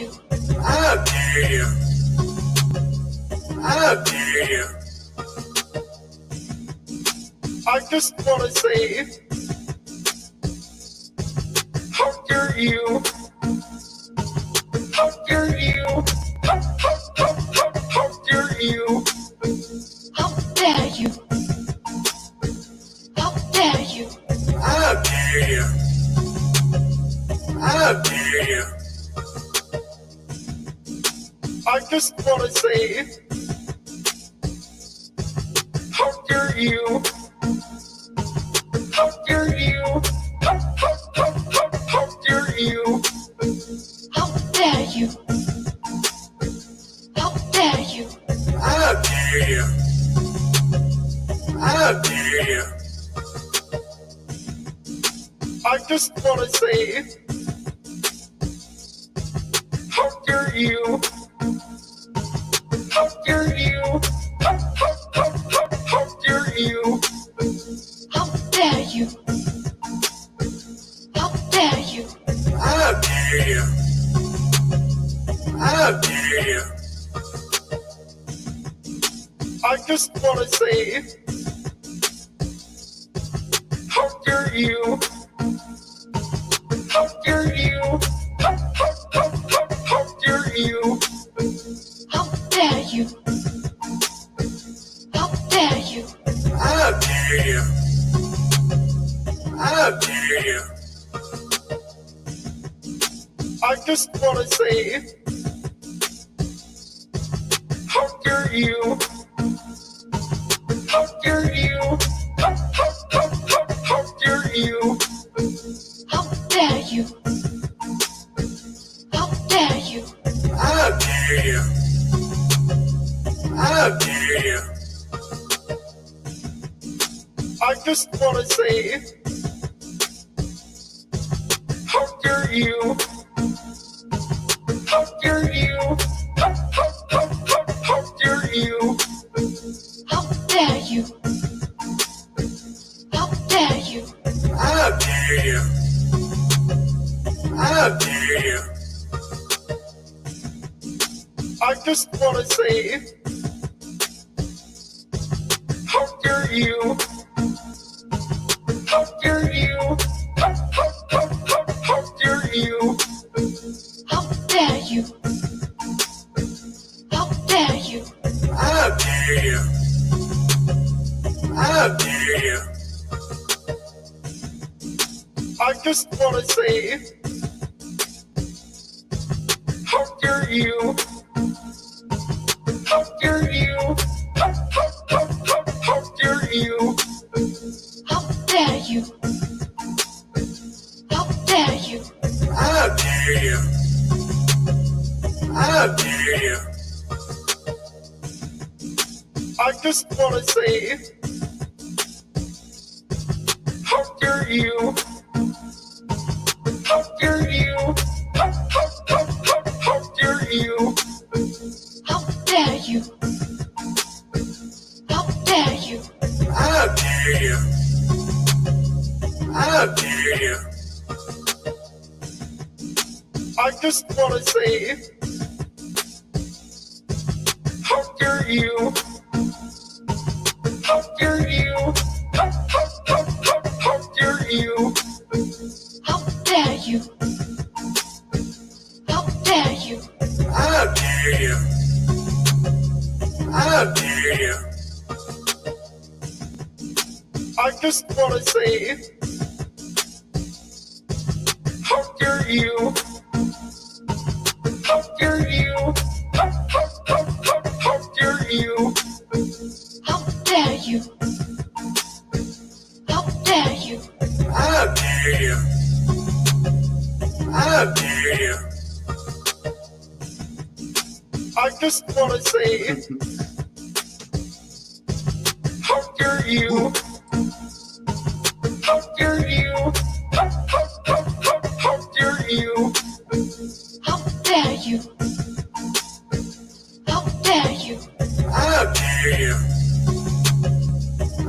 you? How dare you? How dare you? I just want to say, how dare you? How dare you? How dare you? How dare you? How dare you? How dare you? How dare you? I just want to say, how dare you? How dare you? How dare you? How dare you? How dare you? How dare you? How dare you? I just want to say, how dare you? How dare you? How dare you? How dare you? How dare you? How dare you? How dare you? I just want to say, how dare you? How dare you? How dare you? How dare you? How dare you? How dare you? How dare you? I just want to say, how dare you? How dare you? How dare you? How dare you? How dare you? How dare you? How dare you? I just want to say, how dare you? How dare you? How dare you? How dare you? How dare you? How dare you? How dare you? I just want to say, how dare you? How dare you? How dare you? How dare you? How dare you? How dare you? How dare you? I just want to say, how dare you? How dare you? How dare you? How dare you? How dare you? How dare you? How dare you? I just want to say, how dare you? How dare you? How dare you? How dare you? How dare you? How dare you? How dare you? I just want to say, how dare you? How dare you? How dare you? How dare you? How dare you? How dare you? How dare you? I just want to say, how dare you? How dare you? How dare you? How dare you? How dare you? How dare you? How dare you? I just want to say, how dare you? How dare you? How dare you? How dare you? How dare you? How dare you?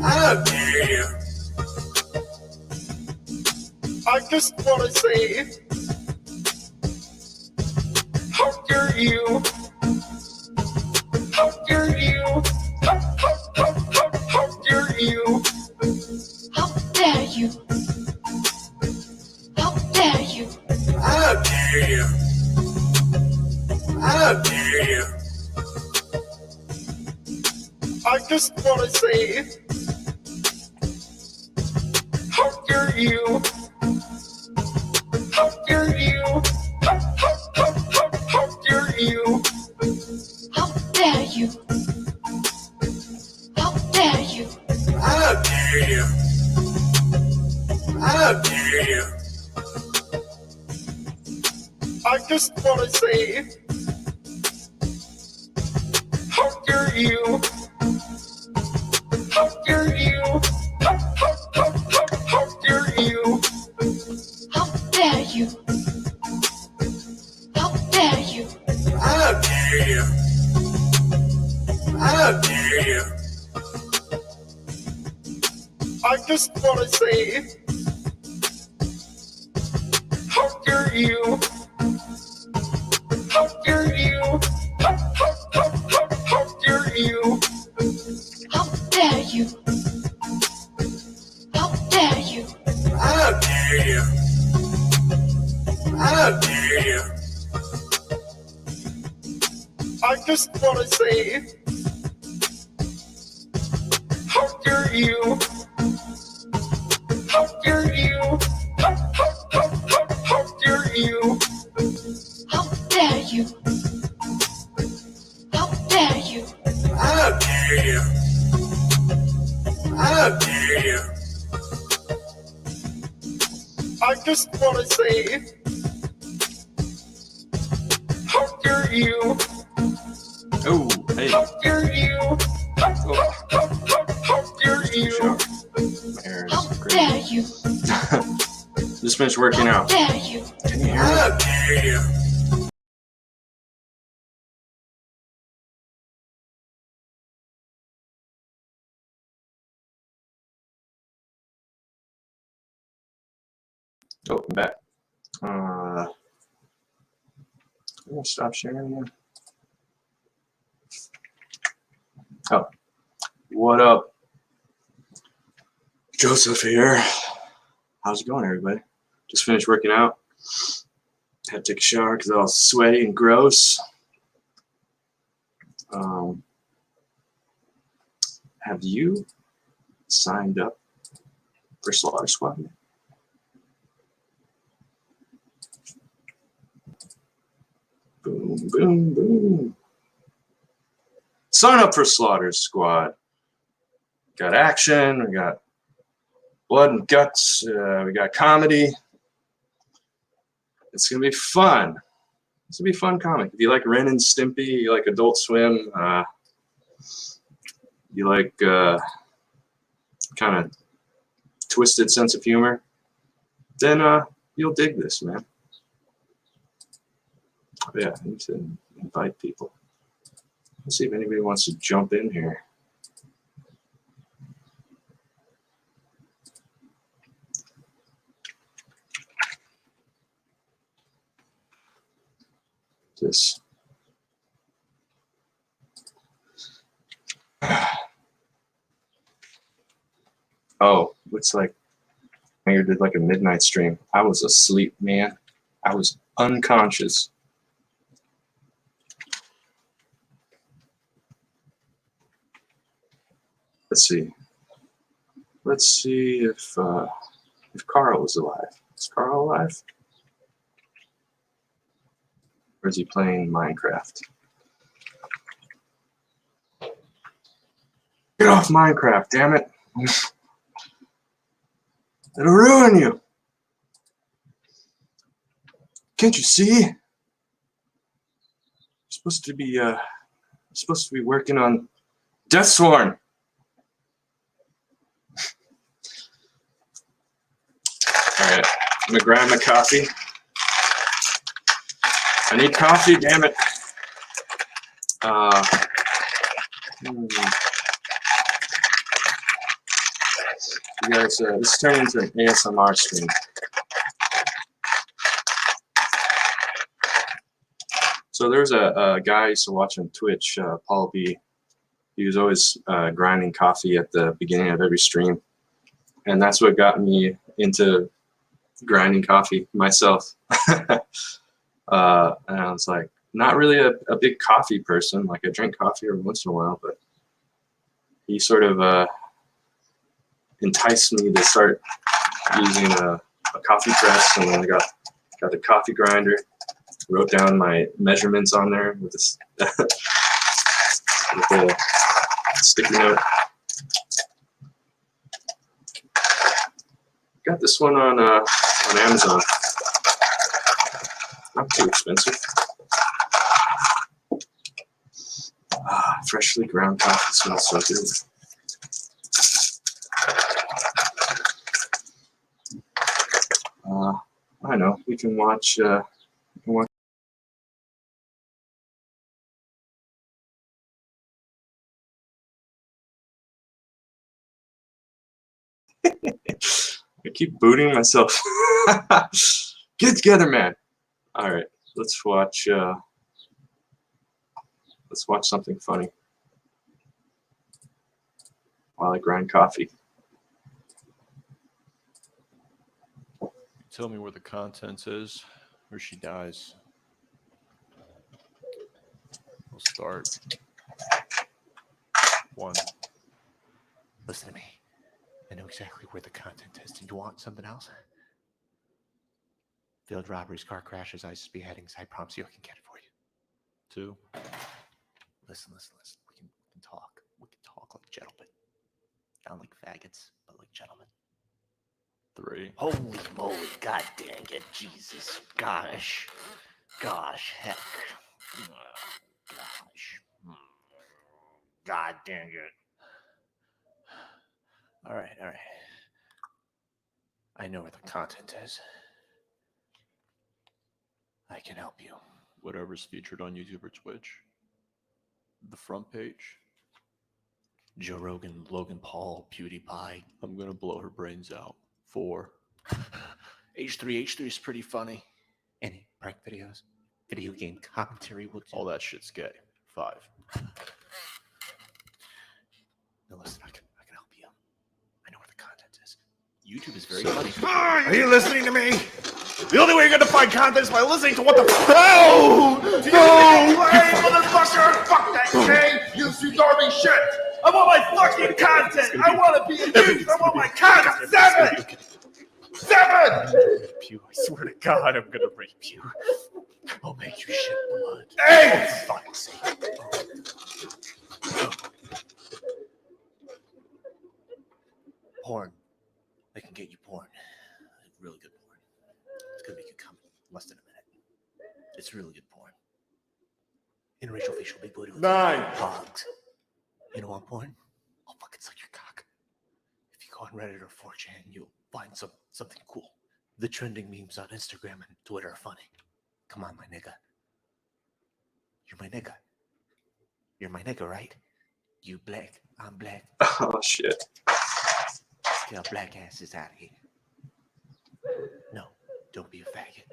How dare you? I just want to say, how dare you? How dare you? How dare you? How dare you? How dare you? How dare you? How dare you? I just wanna say, how dare you? How dare you? How dare you? How dare you? How dare you? How dare you? How dare you? I just wanna say, how dare you? How dare you? How dare you? How dare you? How dare you? How dare you? How dare you? I just wanna say, how dare you? How dare you? How dare you? How dare you? How dare you? How dare you? How dare you? I just wanna say, how dare you? How dare you? How dare you? How dare you? How dare you? How dare you? How dare you? I just wanna say, how dare you? Oh, hey. How dare you? How dare you? There's How great. dare you? Just finished working How out. dare you? Can you hear me? How dare you? Oh, I'm back. I'm gonna stop sharing again. Oh, what up? Joseph here. How's it going, everybody? Just finished working out. Had to take a shower because I was sweaty and gross. Have you signed up for Slaughter Squad? Boom, boom, boom. Sign up for Slaughter Squad. Got action, we got blood and guts, we got comedy. It's gonna be fun. It's gonna be a fun comic. If you like Ren and Stimpy, you like Adult Swim, you like kind of twisted sense of humor, then you'll dig this, man. Yeah, I need to invite people. Let's see if anybody wants to jump in here. This. Oh, looks like Mayor did like a midnight stream. I was asleep, man. I was unconscious. Let's see. Let's see if Carl is alive. Is Carl alive? Or is he playing Minecraft? Get off Minecraft, damn it. It'll ruin you. Can't you see? You're supposed to be working on Deathsworn. Alright, I'm gonna grab my coffee. I need coffee, damn it. You guys, this is turning into an ASMR stream. So there's a guy I used to watch on Twitch, Paul B. He was always grinding coffee at the beginning of every stream. And that's what got me into grinding coffee myself. And I was like, not really a big coffee person. Like, I drink coffee every once in a while, but he sort of enticed me to start using a coffee press. And then I got the coffee grinder, wrote down my measurements on there with this with a sticky note. Got this one on Amazon. Not too expensive. Freshly ground coffee smells so good. I know, we can watch. I keep booting myself. Get together, man. All right, let's watch something funny while I grind coffee. Tell me where the contents is, or she dies. We'll start. 1. Listen to me. I know exactly where the content is. Do you want something else? Field robberies, car crashes, ISIS beheadings. I promise you I can get it for you. 2. Listen. We can talk. We can talk like gentlemen. Not like faggots, but like gentlemen. 3. Holy moly, god dang it, Jesus, gosh, heck, gosh, god dang it. All right. I know where the content is. I can help you. Whatever's featured on YouTube or Twitch. The front page. Joe Rogan, Logan Paul, PewDiePie. I'm gonna blow her brains out. 4. H3 is pretty funny. Any prank videos, video game commentary will do. All that shit's gay. 5. No, listen, I can help you. I know where the content is. YouTube is very funny. Are you listening to me? The only way you're gonna find content is by listening to what the No! Play, motherfucker! Fuck that game! You see garbage shit! I want my fucking content! I want to be used! I want my content! 7! 7! You, I swear to God, I'm gonna rape you. I'll make you shit blood. 8! For fuck's sake. Porn. I can get you porn. Really good porn. It's gonna make you come in less than a minute. It's really good porn. Interracial facial big booty with 9. hogs. You know what porn? I'll fucking suck your cock. If you go on Reddit or 4chan, you'll find something cool. The trending memes on Instagram and Twitter are funny. Come on, my nigga. You're my nigga. You're my nigga, right? You black. I'm black. Oh shit. Let's get our black asses out of here. No, don't be a faggot.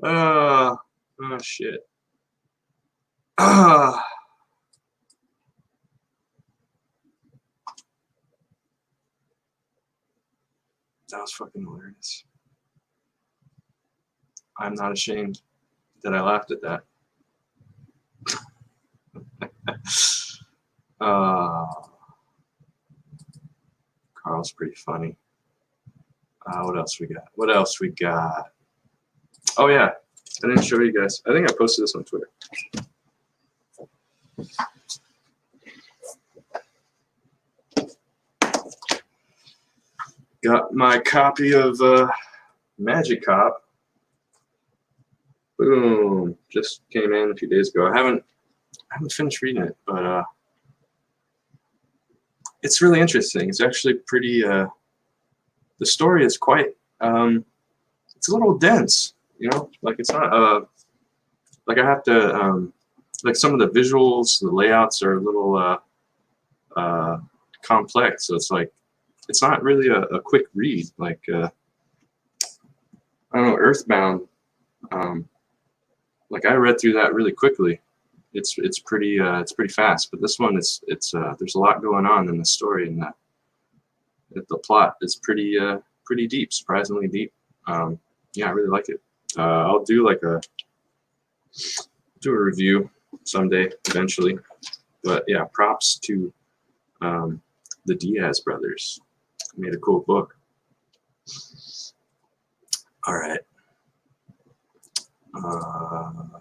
Oh shit. That was fucking hilarious. I'm not ashamed that I laughed at that. Carl's pretty funny. What else we got? Oh yeah, I didn't show you guys. I think I posted this on Twitter. Got my copy of Magic Cop. Boom! Just came in a few days ago. I haven't finished reading it, but it's really interesting. It's actually pretty. The story is quite. It's a little dense, you know. Like it's not. Like I have to. Like some of the visuals, the layouts are a little. complex. So it's like, it's not really a quick read. Like, I don't know, Earthbound, like I read through that really quickly. It's pretty fast, but this one, it's there's a lot going on in the story, and that the plot is pretty deep, surprisingly deep. Yeah, I really like it. I'll do like a review someday eventually, but yeah, props to the Diaz brothers. Made a cool book. All right. I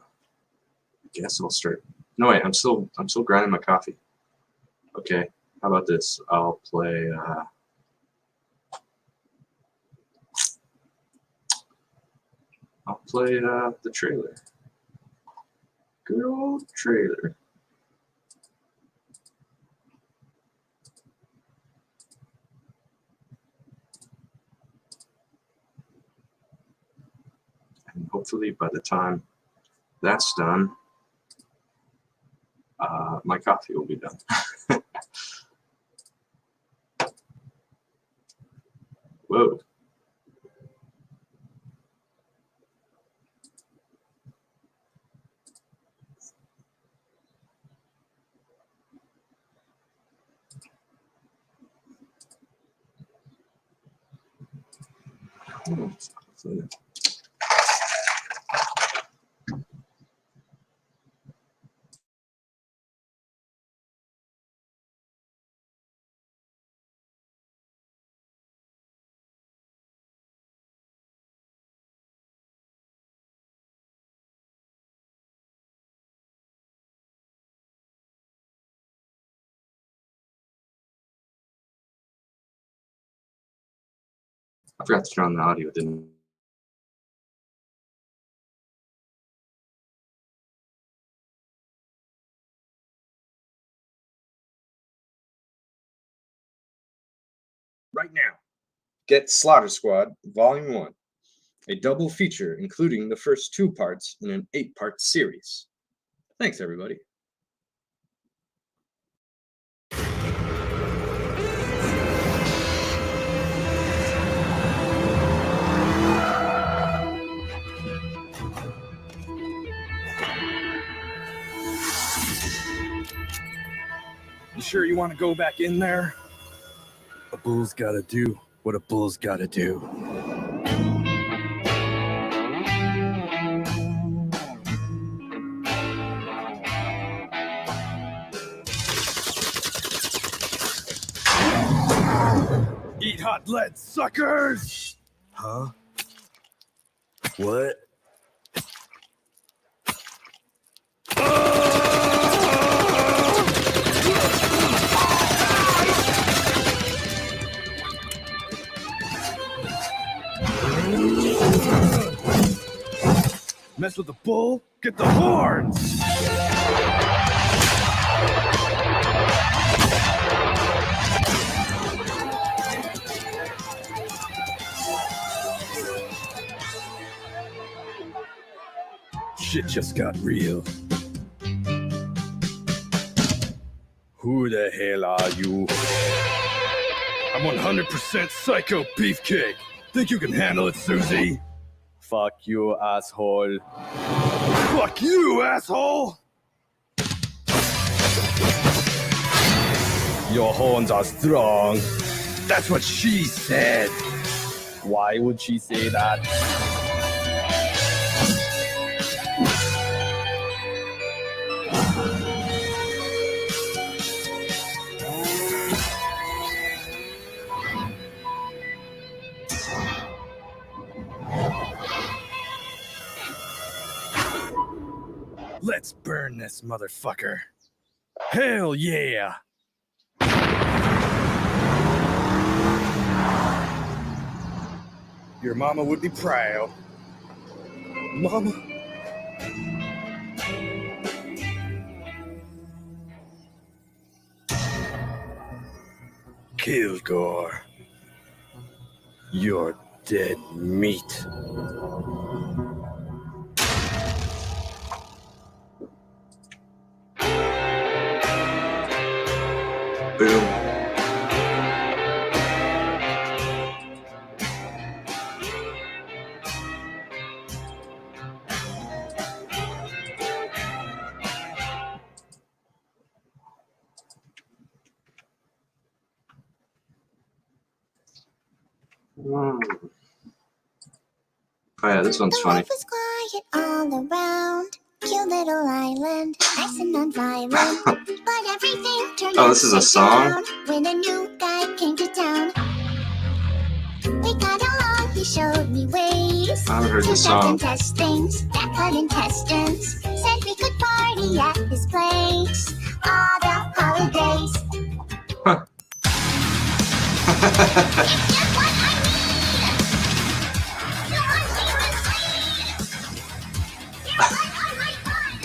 guess I'll start. No wait, I'm still grinding my coffee. Okay, how about this? I'll play. The trailer. Good old trailer. And hopefully by the time that's done, my coffee will be done. Whoa. I forgot to turn on the audio, didn't right now. Get Slaughter Squad Volume 1, a double feature including the first 2 parts in an 8-part series. Thanks, everybody. You sure you want to go back in there? A bull's gotta do what a bull's gotta do. Eat hot lead, suckers! Huh? What? Mess with the bull, get the horns! Shit just got real. Who the hell are you? I'm 100% Psycho Beefcake. Think you can handle it, Susie? Fuck you, asshole. Fuck you, asshole! Your horns are strong. That's what she said. Why would she say that? Let's burn this motherfucker. Hell yeah! Your mama would be proud. Mama? Kilgore. You're dead meat. Boom. Mm. Oh yeah, this one's The funny. life was quiet all around. Cute little island, nice and non-violent. But everything turned Oh, this is a upside song? down when a new guy came to town. We got along, he showed me ways I haven't heard to this test song. and test things that cut intestines. Said we could party at his place all the holidays. Huh. It's just what I need. You're my favorite sweet. You're right on my mind.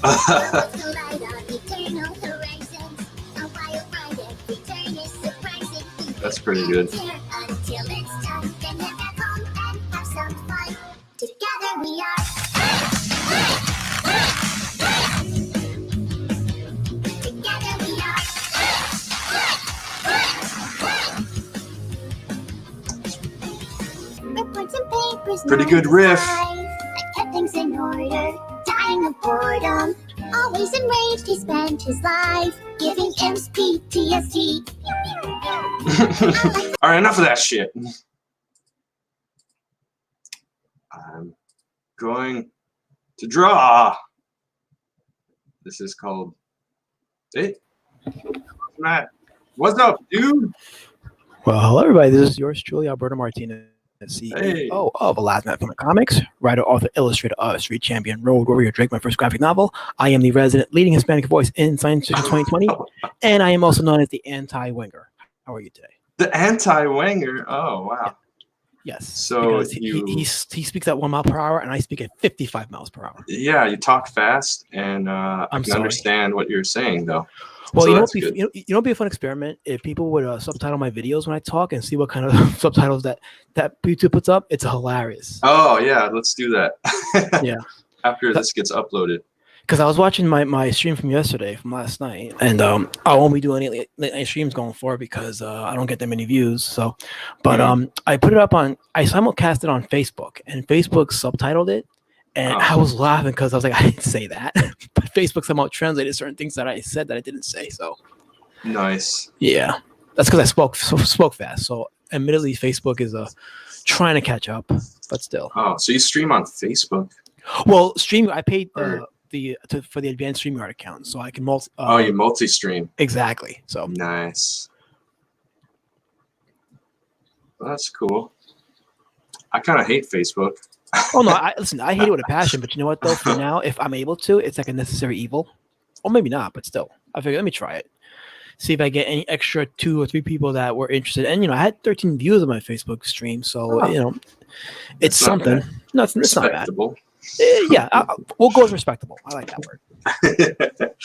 To light our eternal horizons. A wild ride every turn is surprising. That's pretty good. Here until it's done. Then head back home and have some fun. Together we are. Together we are. Reports and papers. Pretty 9 good to riff. 5. I kept things in order. Dying of boredom. Always enraged, he spent his life giving imps PTSD. All right, enough of that shit. I'm going to draw. This is called. Hey, Matt. What's up, dude? Well, hello, everybody. This is yours truly, Alberto Martinez, CEO Hey. of Last Night Film Comics, writer, author, illustrator of Street Champion, Road Warrior, Drake, my first graphic novel. I am the resident leading Hispanic voice in science fiction 2020, and I am also known as the anti-winger. How are you today? The anti-wanger. Oh, wow. Yes. So because he speaks at 1 mile per hour, and I speak at 55 miles per hour. Yeah, you talk fast, and I I'm can sorry. understand what you're saying, though. Well, So you know, that's what'd good. be, you know, it'd be a fun experiment if people would subtitle my videos when I talk and see what kind of subtitles that YouTube puts up. It's hilarious. Oh, yeah, let's do that. Yeah. After this gets uploaded. Because I was watching my stream from yesterday, from last night, and I won't be doing any late night streams going forward because I don't get that many views. So, but I put it up I simulcast it on Facebook, and Facebook subtitled it, and I was laughing because I was like, I didn't say that, but Facebook somehow translated certain things that I said that I didn't say. So, Nice. yeah, that's because I spoke fast. So, admittedly, Facebook is trying to catch up, but still. Oh, so you stream on Facebook? Well, stream. I paid Or- for the advanced StreamYard account, so I can multi. Oh, you multi-stream. Exactly. So Nice. Well, that's cool. I kind of hate Facebook. oh no, listen, I hate it with a passion, but you know what though? For now, if I'm able to, it's like a necessary evil. Or maybe not, but still. I figured let me try it. See if I get any extra 2 or 3 people that were interested. And I had 13 views on my Facebook stream, so it's That's not something. bad. No, it's not bad. Respectable. Yeah, we'll go with respectable. I like that word.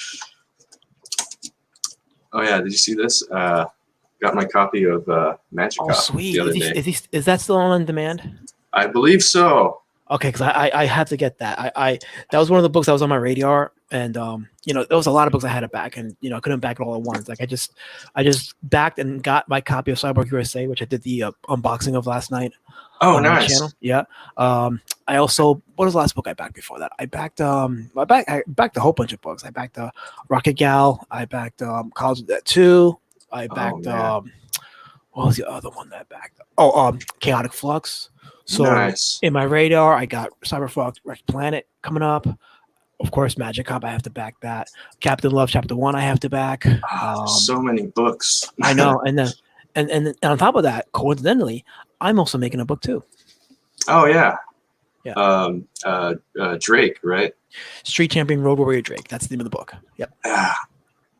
Oh yeah, did you see this? Got my copy of Magic Oh, Cop sweet. the other day. Is that still on demand? I believe so. Okay, because I have to get that. I that was one of the books that was on my radar, and there was a lot of books I had to back, and I couldn't back it all at once. Like I just backed and got my copy of Cyborg USA, which I did the unboxing of last night. Oh, on my nice. channel. Yeah. I also what was the last book I backed before that? I backed I backed a whole bunch of books. I backed Rocket Gal. I backed College of Debt 2. I backed man. what was the other one that I backed? Chaotic Flux. So Nice. in my radar, I got Cyberpunk Red Planet coming up. Of course, Magic Cop, I have to back that. Captain Love Chapter 1, I have to back. So many books. I know, and then and on top of that, coincidentally, I'm also making a book too. Oh yeah. Yeah. Drake, right? Street Champion Road Warrior Drake. That's the name of the book. Yep.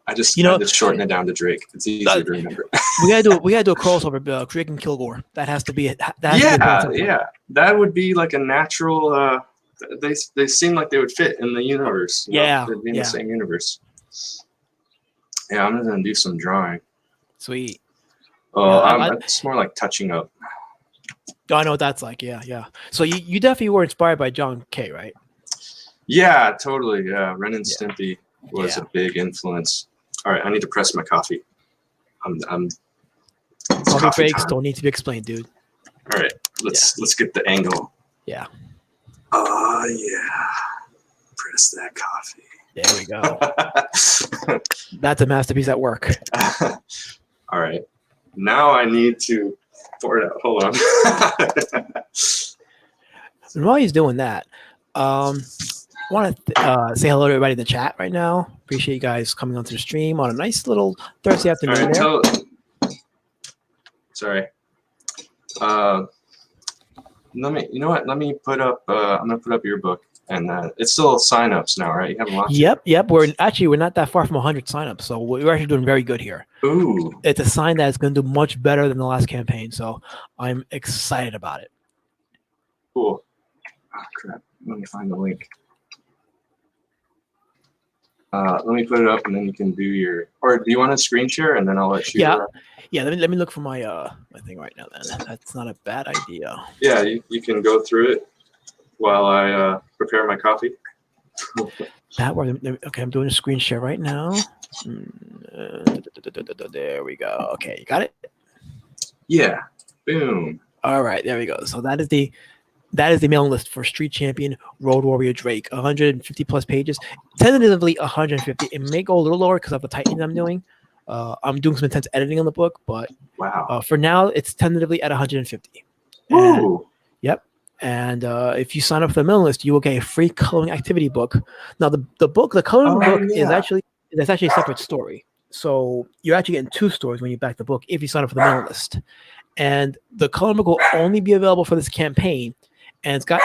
I just You know- just shorten it down to Drake. It's easier to remember. We gotta do a crossover, Drake and Kilgore. That has to be it. Yeah. That would be like a natural. They seem like they would fit in the universe. They'd be in the same universe. Yeah, I'm gonna do some drawing. Sweet. Oh, Yeah, it's more like touching up. I know what that's like. Yeah. So you definitely were inspired by John Kay, right? Yeah, totally. Yeah, Ren and Yeah. Stimpy was Yeah. a big influence. All right, I need to press my coffee. It's Coffee coffee breaks time. don't need to be explained, dude. All right, let's get the angle. Yeah. Oh yeah, press that coffee. There we go. That's a masterpiece at work. All right. Now I need to pour it out. Hold on. And while he's doing that, I want to say hello to everybody in the chat right now. Appreciate you guys coming onto the stream on a nice little Thursday All afternoon. right. Sorry. Let me. You know what? Let me put up. I'm gonna put up your book, and it's still signups now, right? You haven't launched. Yep. We're not that far from 100 signups, so we're actually doing very good here. Ooh. It's a sign that it's going to do much better than the last campaign, so I'm excited about it. Cool. Oh crap! Let me find the link. Let me put it up, and then you can do your. Or do you want to screen share, and then I'll let you. Yeah. Let me look for my my thing right now. Then that's not a bad idea. Yeah, you can go through it while I prepare my coffee. Okay, I'm doing a screen share right now. There we go. Okay, you got it. Yeah. Boom. All right, there we go. So that is the mailing list for Street Champion Road Warrior Drake. 150 plus pages. Tentatively 150. It may go a little lower because of the tightening I'm doing. I'm doing some intense editing on the book, but wow. For now, it's tentatively at 150. Woo. Yep. And if you sign up for the mailing list, you will get a free coloring activity book. Now, the coloring book is actually a separate story. So you're actually getting 2 stories when you back the book if you sign up for the mailing list. And the coloring book will only be available for this campaign, and it's got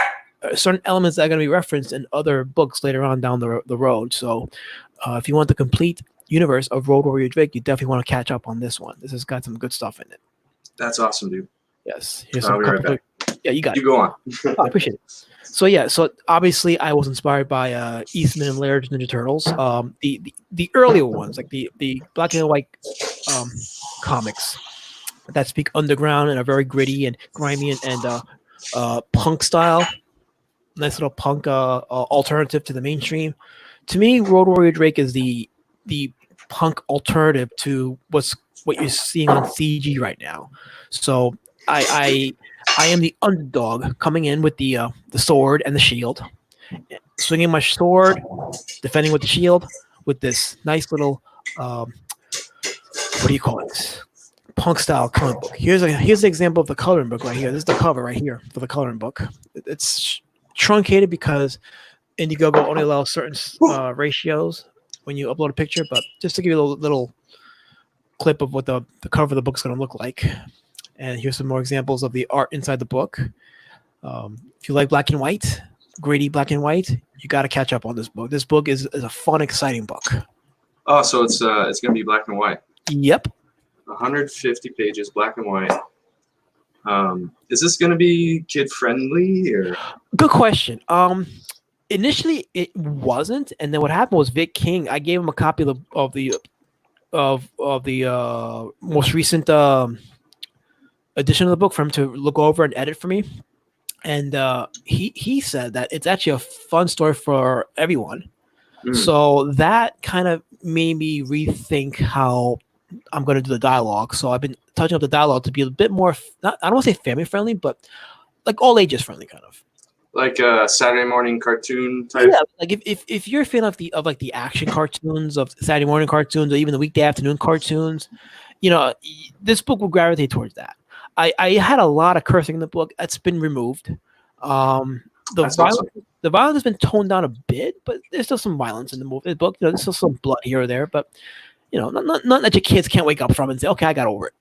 certain elements that are going to be referenced in other books later on down the road. So if you want the complete universe of Road Warrior Drake, you definitely want to catch up on this one. This has got some good stuff in it. That's awesome, dude. Yes. I'll be right back. Yeah, you got it. You go on. I appreciate it. So obviously I was inspired by Eastman and Laird's Ninja Turtles. The earlier ones, like the black and white comics that speak underground and are very gritty and grimy and punk style. Nice little punk alternative to the mainstream. To me, Road Warrior Drake is the punk alternative to what you're seeing on CG right now. So I am the underdog coming in with the sword and the shield, swinging my sword, defending with the shield, with this nice little what do you call it? Punk style coloring book. Here's the example of the coloring book right here. This is the cover right here for the coloring book. It's truncated because Indiegogo only allows certain ratios when you upload a picture, but just to give you a little clip of what the cover of the book's going to look like. And here's some more examples of the art inside the book. If you like black and white, gritty black and white, you got to catch up on this book. This book is a fun, exciting book. Oh, so it's going to be black and white. Yep. 150 pages, black and white. Is this going to be kid friendly or? Good question. Initially it wasn't, and then what happened was Vic King. I gave him a copy of the most recent edition of the book for him to look over and edit for me, and he said that it's actually a fun story for everyone. So that kind of made me rethink how I'm going to do the dialogue. So I've been touching up the dialogue to be a bit more, I don't want to say family friendly, but like all ages friendly, kind of. Like a Saturday morning cartoon type. Yeah, like if you're a fan of the action cartoons, of Saturday morning cartoons, or even the weekday afternoon cartoons, this book will gravitate towards that. I had a lot of cursing in the book. That's been removed. The violence has been toned down a bit, but there's still some violence in the book. There's still some blood here or there, but not that your kids can't wake up from and say, "Okay, I got over it."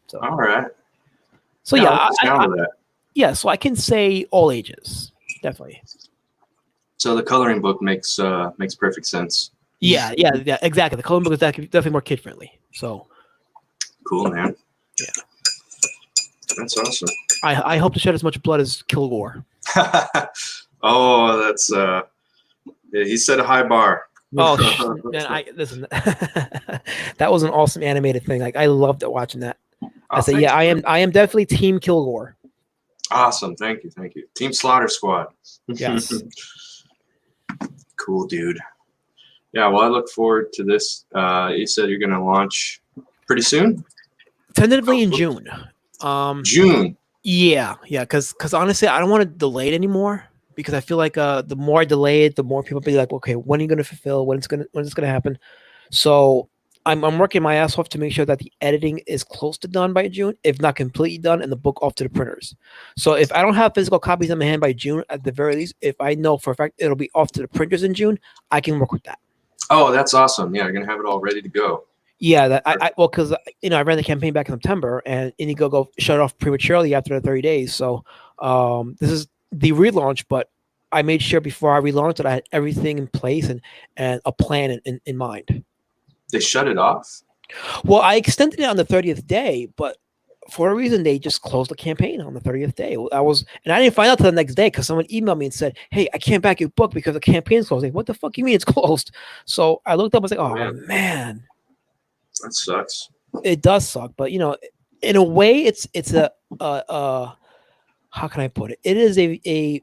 So all right. So so I can say all ages, definitely. So the coloring book makes perfect sense. Yeah, exactly. The coloring book is definitely more kid friendly. So cool, man. Yeah, that's awesome. I hope to shed as much blood as Kilgore. Oh, that's he set a high bar. Oh, man, listen. That was an awesome animated thing. Like I loved watching that. I said, yeah, I am definitely Team Kilgore. Awesome, thank you. Team Slaughter Squad. Yes. Cool, dude. Yeah, well, I look forward to this. You said you're going to launch pretty soon? Tentatively in June. June? Yeah, because honestly, I don't want to delay it anymore, because I feel like the more I delay it, the more people be like, okay, when are you going to fulfill? When is this going to happen? So I'm working my ass off to make sure that the editing is close to done by June, if not completely done, and the book off to the printers. So if I don't have physical copies in my hand by June, at the very least, if I know for a fact it'll be off to the printers in June, I can work with that. Oh, that's awesome. Yeah, you're gonna have it all ready to go. Yeah, that well, because I ran the campaign back in September, and Indiegogo shut it off prematurely after the 30 days. So this is the relaunch, but I made sure before I relaunched that I had everything in place and a plan in mind. They shut it off? Well, I extended it on the 30th day, but for a reason they just closed the campaign on the 30th day. I didn't find out till the next day because someone emailed me and said, "Hey, I can't back your book because the campaign's closed." Like, what the fuck you mean it's closed? So I looked up, I was like, "Oh man. That sucks." It does suck, but in a way, it's a how can I put it? It is a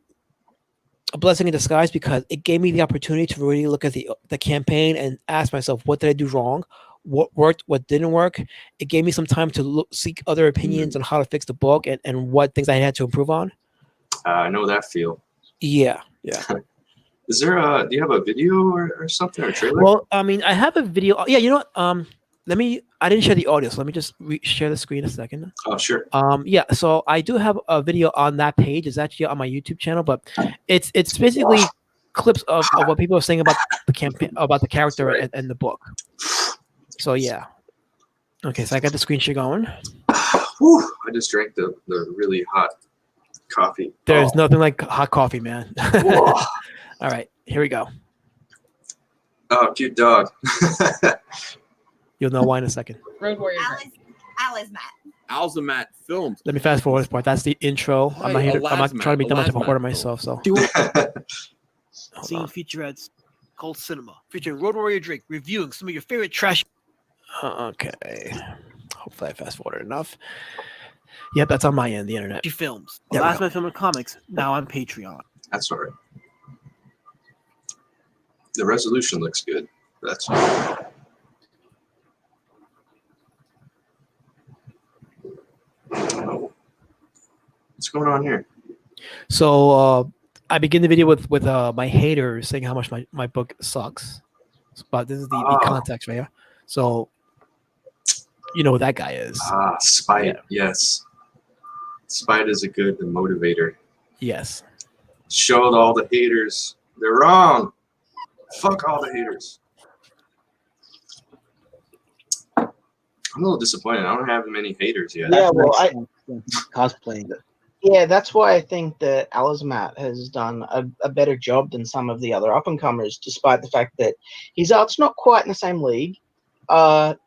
blessing in disguise because it gave me the opportunity to really look at the campaign and ask myself, what did I do wrong? What worked? What didn't work? It gave me some time to seek other opinions on how to fix the book and what things I had to improve on. I know that feel. Yeah. Is there do you have a video or something, or a trailer? Well, I mean, I have a video. Yeah, you know what? I didn't share the audio, so let me just share the screen a second. Oh, sure. Yeah, so I do have a video on that page. It's actually on my YouTube channel, but it's basically clips of what people are saying about the campaign, about the character and the book. So yeah. Okay, so I got the screen share going. Whew, I just drank the really hot coffee. There's nothing like hot coffee, man. All right, here we go. Oh, cute dog. You'll know why in a second. Road Warrior. Alzamat Films. Let me fast forward this part. That's the intro. I'm not trying to be that much of a whore to myself. So Seeing featurettes called Cinema, featuring Road Warrior Drake reviewing some of your favorite trash. Okay. Hopefully I fast forwarded enough. Yep, that's on my end, the internet. Films. There we Last go. Man Film and Comics, now on Patreon. That's all right. The resolution looks good. That's what's going on here? So I begin the video with my haters saying how much my book sucks. But this is the context right here. So you know who that guy is. Spite. Yeah. Yes. Spite is a good motivator. Yes. Showed all the haters. They're wrong. Fuck all the haters. I'm a little disappointed. I don't have many haters yet. Yeah, well, cosplaying. Yeah, that's why I think that Alzamat has done a better job than some of the other up-and-comers, despite the fact that his art's not quite in the same league.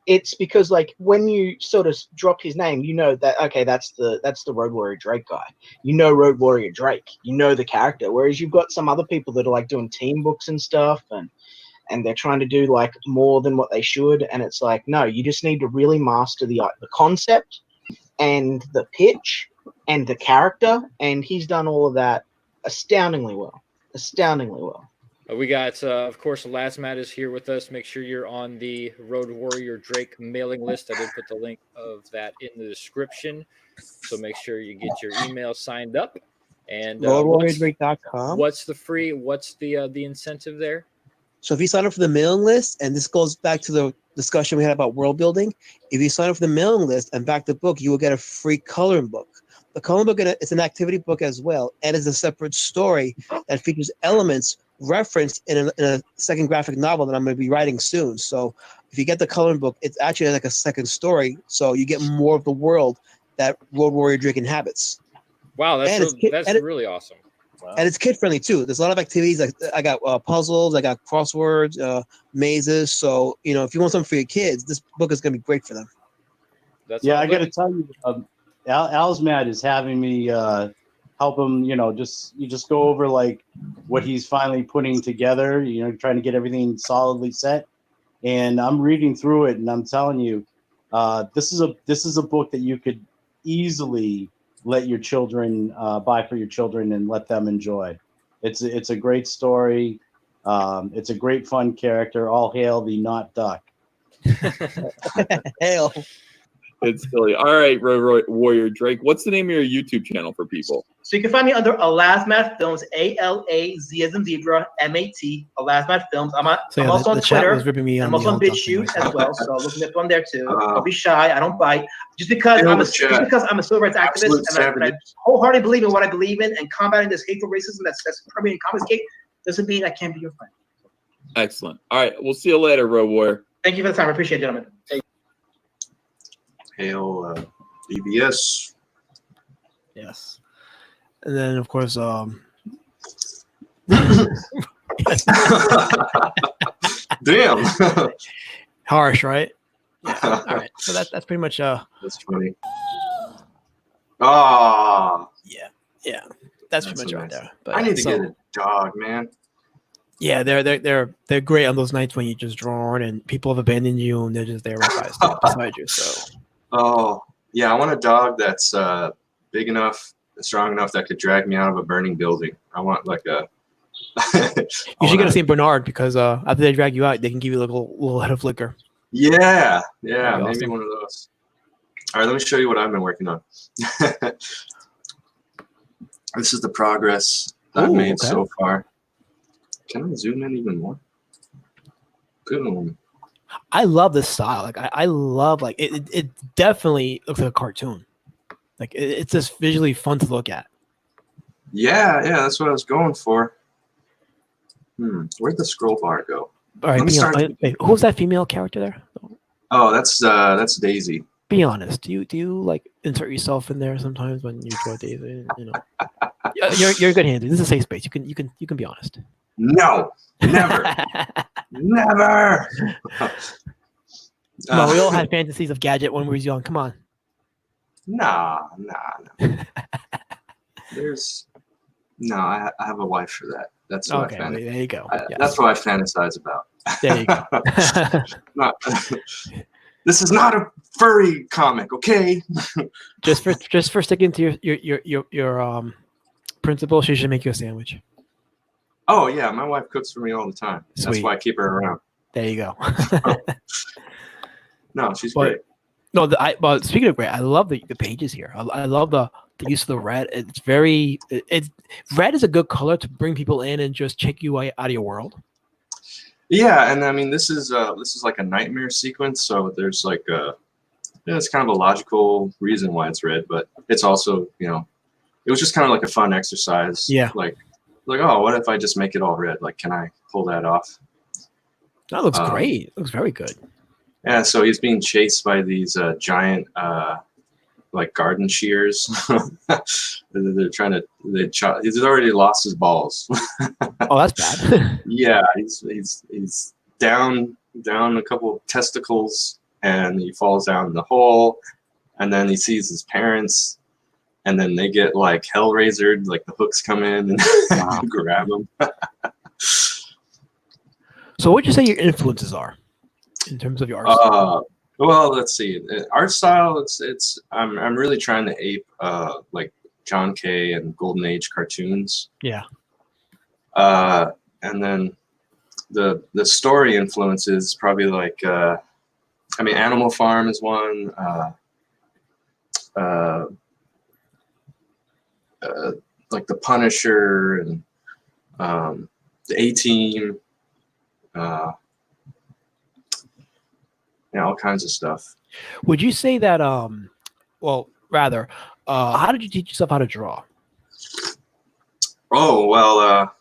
It's because, like, when you sort of drop his name, you know that, okay, that's the Road Warrior Drake guy. You know Road Warrior Drake. You know the character. Whereas you've got some other people that are, like, doing team books and stuff, and they're trying to do, like, more than what they should. And it's like, no, you just need to really master the concept and the pitch and the character, and he's done all of that astoundingly well. We got, of course, Last Matt is here with us. Make sure you're on the Road Warrior Drake mailing list. I did put the link of that in the description, so make sure you get your email signed up. And RoadWarriorDrake.com. What's the incentive there? So if you sign up for the mailing list, and this goes back to the discussion we had about world building, if you sign up for the mailing list and back the book, you will get a free coloring book. The coloring book is an activity book as well, and is a separate story that features elements referenced in a second graphic novel that I'm going to be writing soon. So if you get the coloring book, it's actually like a second story, so you get more of the world that Road Warrior Drake inhabits. Wow, that's really awesome. Wow. And it's kid friendly too. There's a lot of activities. I got puzzles, I got crosswords, mazes. So if you want something for your kids, this book is going to be great for them. I got to tell you, Alzamat is having me help him. Just go over like what he's finally putting together. Trying to get everything solidly set. And I'm reading through it, and I'm telling you, this is a book that you could easily let your children buy for your children and let them enjoy. It's a great story. It's a great fun character. All hail the not duck. Hail. It's silly. All right, Warrior Drake. What's the name of your YouTube channel for people? So you can find me under Alasmat Films, ALAZ as in zebra, MAT, Alasmat Films. I'm also on the chat Twitter. was ripping me on I'm also the on old duck thing BitChute right as well. So look me up on there too. Don't be shy. I don't bite. Just because I'm a civil rights activist and I wholeheartedly believe in what I believe in and combating this hateful racism that's permeating Comicsgate doesn't mean I can't be your friend. Excellent. All right, we'll see you later, Road Warrior. Thank you for the time. I appreciate it, gentlemen. Hail BBS. Yes. And then, of course, Damn. harsh, right? Yeah. All right. So that's pretty much That's funny. Ah. Yeah. That's pretty much right there. But I need to get a dog, man. Yeah, they're great on those nights when you just draw and people have abandoned you and they're just there right beside you. So. Oh yeah, I want a dog that's big enough, strong enough that could drag me out of a burning building. I want like a. You should get a Saint Bernard because after they drag you out, they can give you like a little head of liquor. Yeah, maybe awesome. one of those. All right, let me show you what I've been working on. This is the progress I've made so far. Can I zoom in even more? Boom. I love this style. Like I love like it definitely looks like a cartoon. Like it's just visually fun to look at. Yeah, that's what I was going for. Where'd the scroll bar go? All right, wait, who's that female character there? Oh, that's Daisy. Be honest. Do you like insert yourself in there sometimes when you draw Daisy? You know, you're a good hand. This is a safe space. You can be honest. No, never, never. No, we all had fantasies of Gadget when we were young. Come on. Nah. I have a wife for that. That's what I fantasize. There you go. That's what I fantasize about. There you go. This is not a furry comic, okay? just for sticking to your principle, she should make you a sandwich. Oh yeah, my wife cooks for me all the time. Sweet. That's why I keep her around. There you go. No, she's great. No, but speaking of great, I love the pages here. I love the use of the red. It's red is a good color to bring people in and just check you out of your world. Yeah, and I mean this is like a nightmare sequence, so there's like it's kind of a logical reason why it's red, but it's also, you know, it was just kind of like a fun exercise. Yeah. Like, oh, what if I just make it all red? Like, can I pull that off? That looks great. It looks very good. Yeah, so he's being chased by these giant like garden shears. They're trying to chop. He's already lost his balls. Oh, that's bad. Yeah, he's down a couple of testicles, and he falls down in the hole, and then he sees his parents, and then they get like hellraisered, like the hooks come in and grab him. So what would you say your influences are in terms of your art style? Well, let's see. Art style, I'm really trying to ape like John Kay and Golden Age cartoons. Yeah. And then the story influences probably like Animal Farm is one. Like the Punisher and the A-Team. All kinds of stuff. Would you say that well, rather, how did you teach yourself how to draw? Oh, well,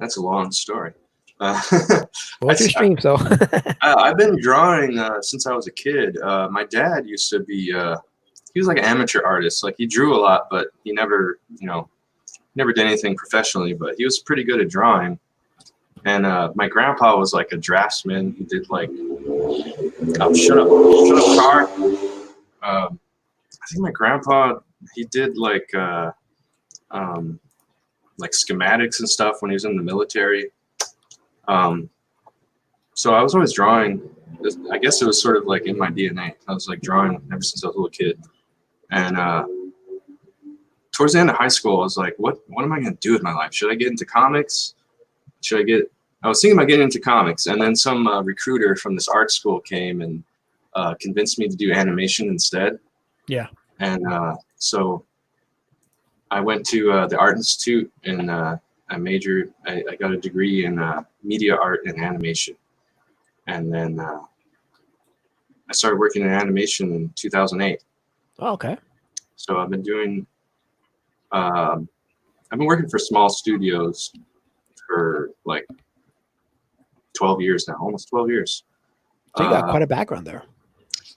that's a long story. Well, it's your stream, so. I've been drawing since I was a kid. My dad used to be, he was like an amateur artist. Like he drew a lot, but he never, never did anything professionally, but he was pretty good at drawing. And my grandpa was like a draftsman. He did like, shut up, car. I think my grandpa, he did like schematics and stuff when he was in the military. So I was always drawing. I guess it was sort of like in my DNA. I was like drawing ever since I was a little kid. And towards the end of high school, I was like, what am I going to do with my life? Should I get into comics? I was thinking about getting into comics, and then some recruiter from this art school came and convinced me to do animation instead. Yeah. And so I went to the Art Institute and I got a degree in media art and animation. And then I started working in animation in 2008. Oh, okay. So I've been doing, I've been working for small studios for like 12 years now, almost 12 years. So you got quite a background there.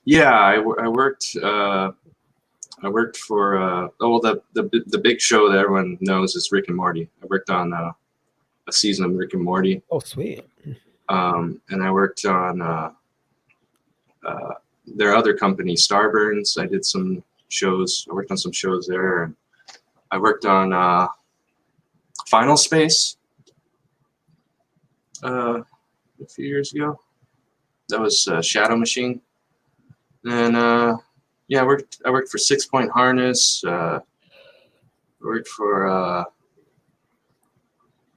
Yeah, I worked for the big show that everyone knows is Rick and Morty. I worked on a season of Rick and Morty. Oh, sweet. And I worked on their other company, Starburns. I did some shows. I worked on some shows there. And I worked on Final Space a few years ago. That was Shadow Machine. And yeah, I worked for 6 Point Harness. Worked for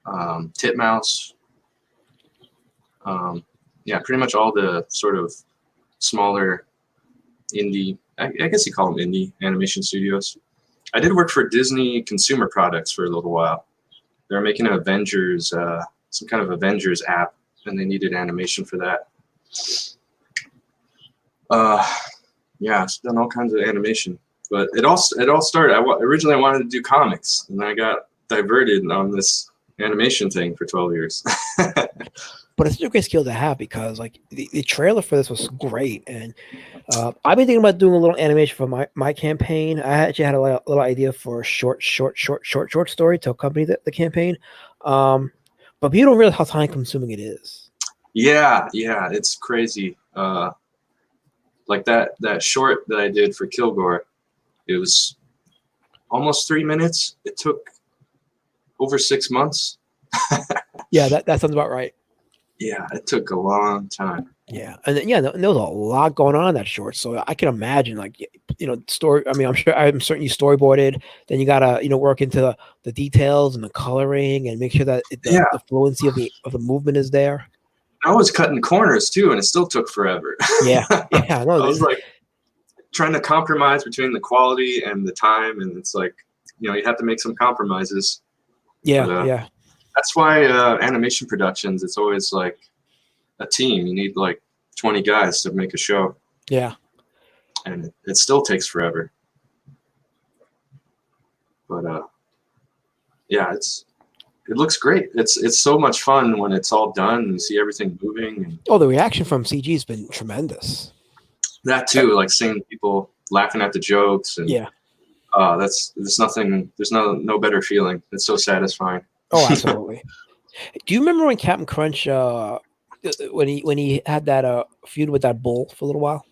Titmouse. Yeah, pretty much all the sort of smaller indie, I guess you call them indie animation studios. I did work for Disney Consumer Products for a little while. They were making an Avengers, some kind of Avengers app, and they needed animation for that. Yeah, I've done all kinds of animation, but it all started. Originally I wanted to do comics, and I got diverted on this animation thing for 12 years. But it's a great skill to have because like the trailer for this was great, and I've been thinking about doing a little animation for my campaign. I actually had a little idea for a short story to accompany the campaign, but you don't realize how time consuming it is. Yeah, it's crazy. Like that short that I did for Kilgore, it was almost 3 minutes. It took over 6 months. Yeah, that sounds about right. Yeah, it took a long time. Yeah, and then, yeah, there was a lot going on in that short, so I can imagine, like, story. I mean, I'm certain you storyboarded. Then you gotta, work into the details and the coloring and make sure that the fluency of the movement is there. I was cutting corners too, and it still took forever. Yeah. I was like trying to compromise between the quality and the time, and it's like, you have to make some compromises. Yeah, but, that's why animation productions, it's always like a team. You need like 20 guys to make a show. Yeah. And it still takes forever. But yeah, it looks great. It's so much fun when it's all done and you see everything moving. And the reaction from CG has been tremendous. That too, like seeing people laughing at the jokes, and there's no better feeling. It's so satisfying. Oh, absolutely. Do you remember when Captain Crunch when he had that feud with that bull for a little while?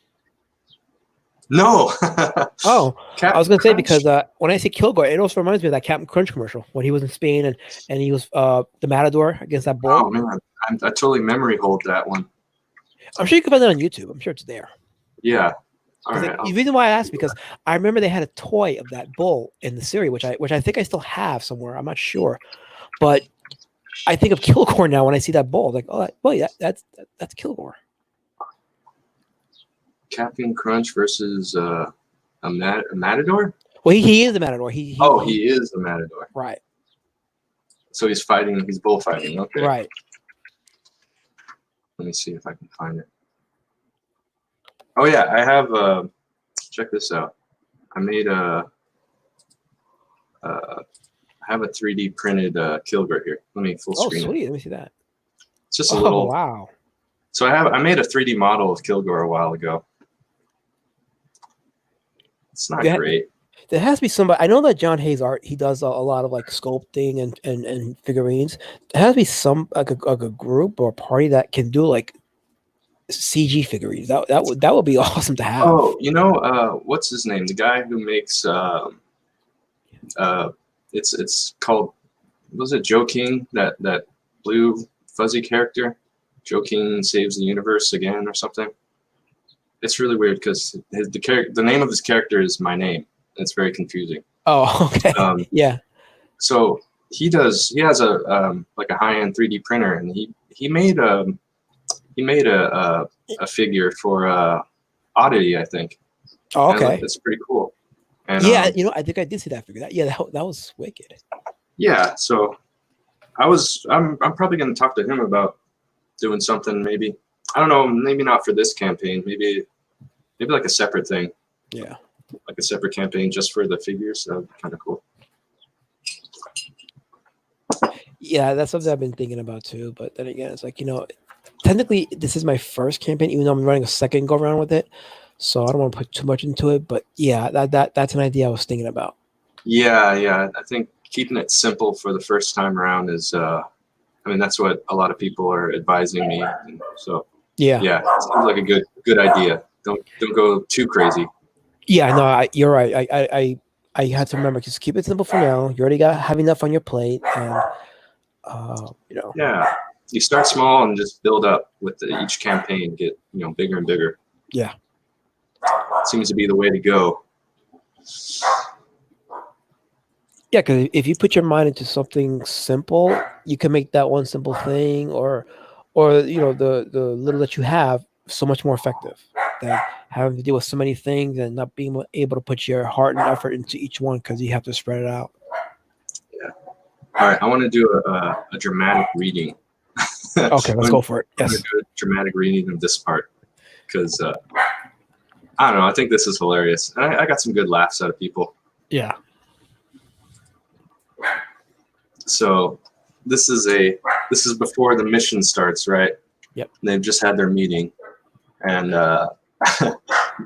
No. Oh, Captain I was going to say, Crunch? because when I say Kilgore, it also reminds me of that Captain Crunch commercial when he was in Spain and he was the Matador against that bull. Oh man, I totally memory hold that one. I'm sure you can find that on YouTube. I'm sure it's there. Yeah. All right. The reason why I asked, because I remember they had a toy of that bull in the series, which I think I still have somewhere. I'm not sure, but I think of Kilgore now when I see that bull. Like, oh, yeah, that's Kilgore. Captain Crunch versus a matador? Well, he is the matador. He is the matador. Right. So he's bullfighting. Okay. Right. Let me see if I can find it. Oh yeah, I have. Check this out. I made I have a 3D printed Kilgore here. Let me full screen. Oh, sweet. it. Let me see that. It's just a little. Wow. So I made a 3D model of Kilgore a while ago. It's not great. There has to be somebody. I know that John Hayes art. He does a lot of like sculpting and figurines. There has to be some like a group or a party that can do like CG figurines. That would be awesome to have. Oh, what's his name? The guy who makes it's called, was it Joe King? That blue fuzzy character. Joe King Saves the Universe Again or something. It's really weird because the name of his character is my name. It's very confusing. Oh, okay. Yeah. So he has a like a high-end 3D printer, and he made a figure for Oddity, I think. Oh, And, okay. like, that's pretty cool. And, Yeah, I think I did see that figure. That was wicked. Yeah, so I'm probably going to talk to him about doing something. Maybe, I don't know, maybe not for this campaign. Maybe like a separate thing. Yeah, like a separate campaign just for the figures. That would be kind of cool. Yeah, that's something I've been thinking about too. But then again, it's like, technically this is my first campaign, even though I'm running a second go around with it. So I don't want to put too much into it. But yeah, that's an idea I was thinking about. Yeah. I think keeping it simple for the first time around is, that's what a lot of people are advising me. And so yeah, it seems like a good idea. Don't go too crazy. Yeah, no, you're right. I had to remember, just keep it simple for now. You already have enough on your plate, and Yeah, you start small and just build up with each campaign. Get bigger and bigger. Yeah, seems to be the way to go. Yeah, because if you put your mind into something simple, you can make that one simple thing, or the little that you have, so much more effective than having to deal with so many things and not being able to put your heart and effort into each one because you have to spread it out. Yeah. All right, I want to do a dramatic reading. Okay, let's go for it. I'm going to do a dramatic reading of this part because I don't know. I think this is hilarious. I got some good laughs out of people. Yeah. So this is before the mission starts, right? Yep. They've just had their meeting, and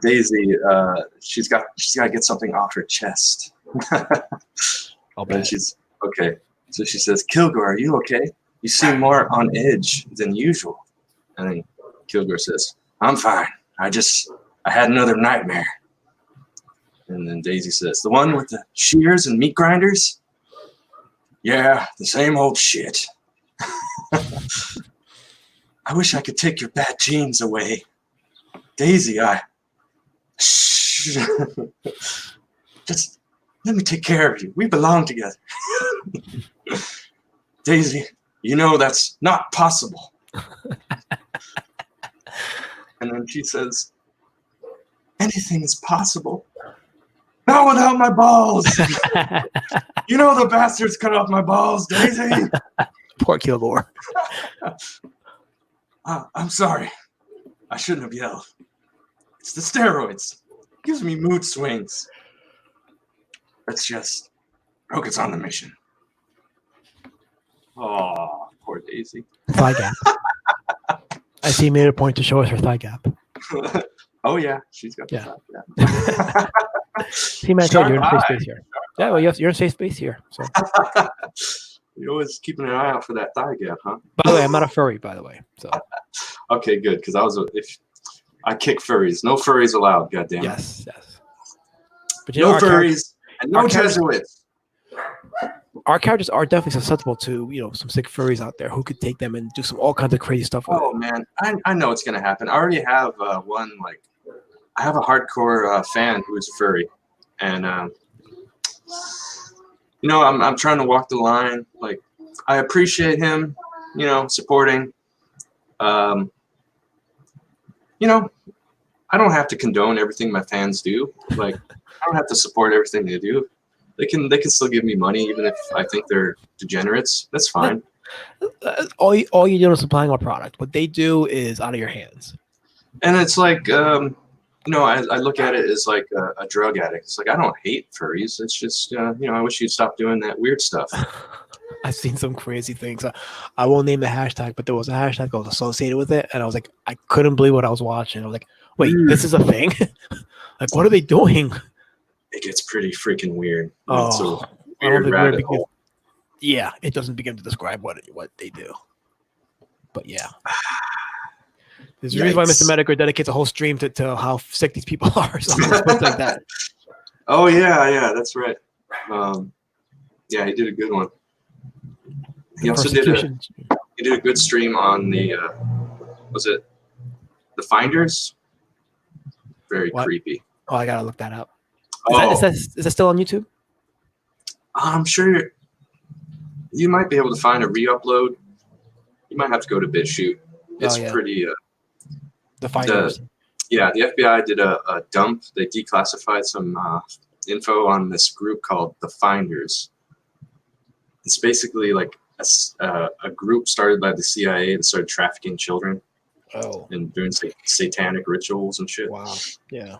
Daisy, she's got to get something off her chest. And she's okay. So she says, "Kilgore, are you okay? You seem more on edge than usual." And then Kilgore says, "I'm fine. I had another nightmare." And then Daisy says, "The one with the shears and meat grinders?" "Yeah, the same old shit." "I wish I could take your bad genes away. Daisy, just let me take care of you. We belong together." "Daisy, that's not possible." And then she says, "Anything is possible. Not without my balls." The bastards cut off my balls, Daisy. Poor Kilgore. I'm sorry. I shouldn't have yelled. It's the steroids. It gives me mood swings. It's just Rocket's on the mission. Oh, poor Daisy. Thigh gap. I see you made a point to show us her thigh gap. Oh yeah, she's got the thigh gap. See, man, you're in safe space here. Yeah, well, you're in safe space here. So. You're always keeping an eye out for that thigh gap, huh? By the way, I'm not a furry, by the way. So. Okay, good, because if I kick furries, no furries allowed. Goddamn. Yes. But no furries and no Jesuits. Our characters are definitely susceptible to some sick furries out there who could take them and do all kinds of crazy stuff with it. Oh man, I know it's gonna happen. I already have one. I have a hardcore fan who's a furry, and I'm trying to walk the line. Like, I appreciate him, supporting. I don't have to condone everything my fans do. Like, I don't have to support everything they do. They can still give me money even if I think they're degenerates. That's fine. All you're doing is supplying our product. What they do is out of your hands. And it's like, I look at it as like a drug addict. It's like, I don't hate furries. It's just, I wish you'd stop doing that weird stuff. I've seen some crazy things. I won't name the hashtag, but there was a hashtag that was associated with it. And I was like, I couldn't believe what I was watching. I was like, wait, this is a thing? Like, what are they doing? It gets pretty freaking weird. Oh, it's a weird rabbit hole. Yeah, it doesn't begin to describe what they do. But yeah. There's a reason why Mr. Medical dedicates a whole stream to how sick these people are. So like that. Oh yeah, that's right. Yeah, he did a good one. He also did a good stream on the was it the Finders? Very creepy. Oh, I gotta look that up. Is that still on YouTube? I'm sure you might be able to find a re-upload. You might have to go to BitChute. It's pretty. The Finders. Yeah, the FBI did a dump. They declassified some info on this group called the Finders. It's basically like a group started by the CIA that started trafficking children. Oh. And doing satanic rituals and shit. Wow. Yeah.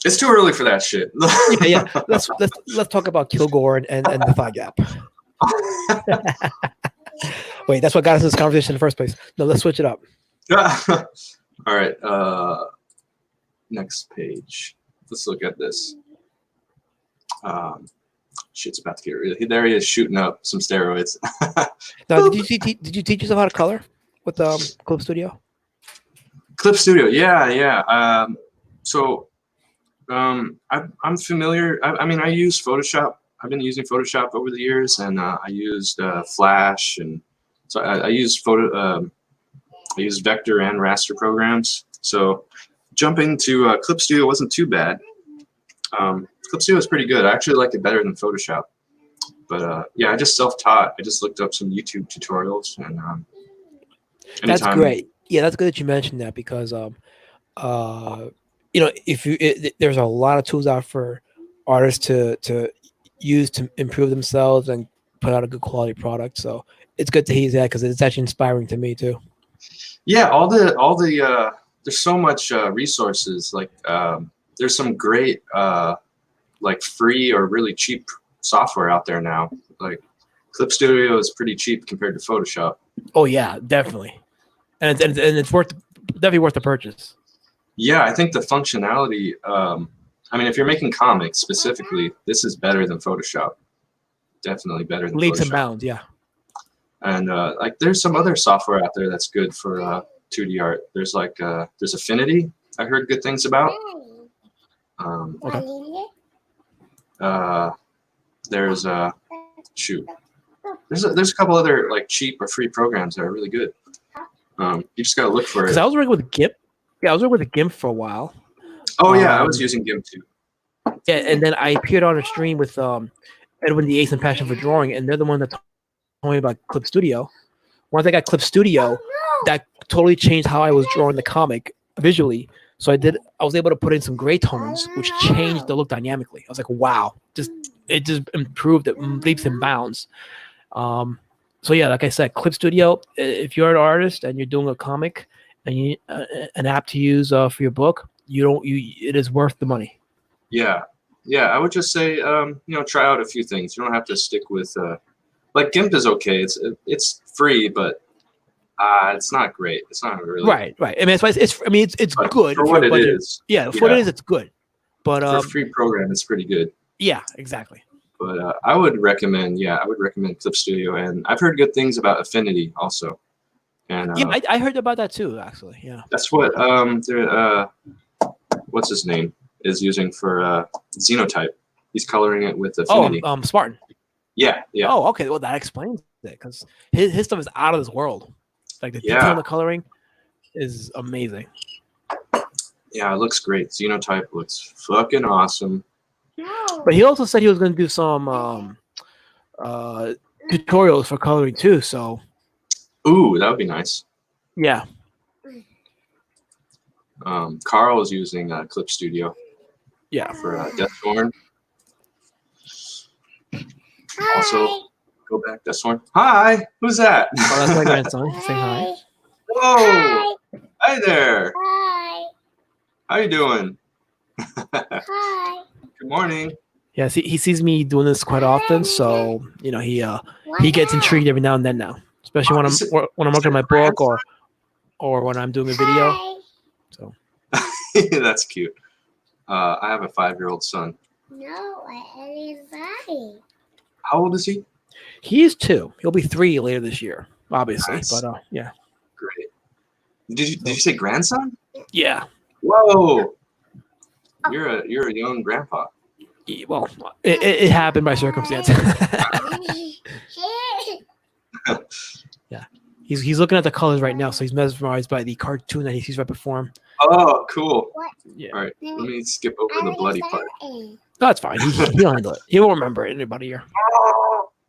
It's too early for that shit. yeah. Let's talk about Kilgore and the Thigh Gap. Wait, that's what got us in this conversation in the first place. No, let's switch it up. All right. Next page. Let's look at this. Shit's about to get really. There he is shooting up some steroids. Now, did you teach yourself how to color with Clip Studio? Clip Studio, yeah. I'm familiar. I mean, I use Photoshop. I've been using Photoshop over the years, and I used Flash, and so I use I use vector and raster programs. So jumping to Clip Studio wasn't too bad. Clip Studio is pretty good. I actually like it better than Photoshop. But yeah, I just self-taught. I just looked up some YouTube tutorials, and That's great. Yeah, that's good that you mentioned that because there's a lot of tools out for artists to use to improve themselves and put out a good quality product. So it's good to hear that because it's actually inspiring to me too. Yeah, all the there's so much resources. Like there's some great like free or really cheap software out there now. Like Clip Studio is pretty cheap compared to Photoshop. Oh yeah, definitely, and it's definitely worth the purchase. Yeah, I think the functionality. I mean, if you're making comics specifically, this is better than Photoshop. Definitely better than leaps Photoshop. and bounds. Yeah. And like, there's some other software out there that's good for 2D art. There's like there's Affinity. I heard good things about. Okay. There's shoot. There's a couple other like cheap or free programs that are really good. You just gotta look for it. Because I was working with GIMP. Yeah, I was working with GIMP for a while. Oh yeah, I was using GIMP too. Yeah, and then I appeared on a stream with Edwin the Ace and Passion for Drawing, and they're the one that told me about Clip Studio. Once I got Clip Studio, that totally changed how I was drawing the comic visually. So I was able to put in some gray tones, which changed the look dynamically. I was like, wow, it just improved it leaps and bounds. So yeah, like I said, Clip Studio, if you're an artist and you're doing a comic and you need an app to use for your book, it is worth the money. Yeah, I would just say try out a few things. You don't have to stick with like GIMP is okay. It's free, but it's not great. It's not really right. I mean, it's good for what it is. Yeah, for what it is, it's good. But for a free program, it's pretty good. Yeah, exactly. But I would recommend Clip Studio, and I've heard good things about Affinity also. And yeah, I heard about that too, actually. Yeah, that's what what's his name is using for Xenotype. He's coloring it with Affinity. Oh, Spartan. Yeah. Oh, okay. Well, that explains it because his stuff is out of this world. Like the detail in the coloring is amazing. Yeah, it looks great. Xenotype looks fucking awesome. But he also said he was going to do some tutorials for coloring too. So, ooh, that would be nice. Yeah. Carl is using Clip Studio. Yeah. For Deaththorn. Also, go back, Deaththorn. Hi, who's that? Oh, that's my grandson. Say hi. Whoa! Hi there. Hi. How you doing? Hi. Good morning. Yeah, he sees me doing this quite often, so he gets intrigued every now and then now, especially when I'm working on my book or when I'm doing a video. So that's cute. I have a 5-year-old son. No, everybody. How old is he? He is 2. He'll be 3 later this year, obviously. Nice. But yeah. Great. Did you say grandson? Yeah. Whoa. You're a young grandpa. Well, it happened by circumstance. Yeah. He's looking at the colors right now, so he's mesmerized by the cartoon that he sees right before him. Oh, cool. Yeah. All right. Let me skip over the bloody part. No, it's fine. He'll handle it. He won't remember it in about a year.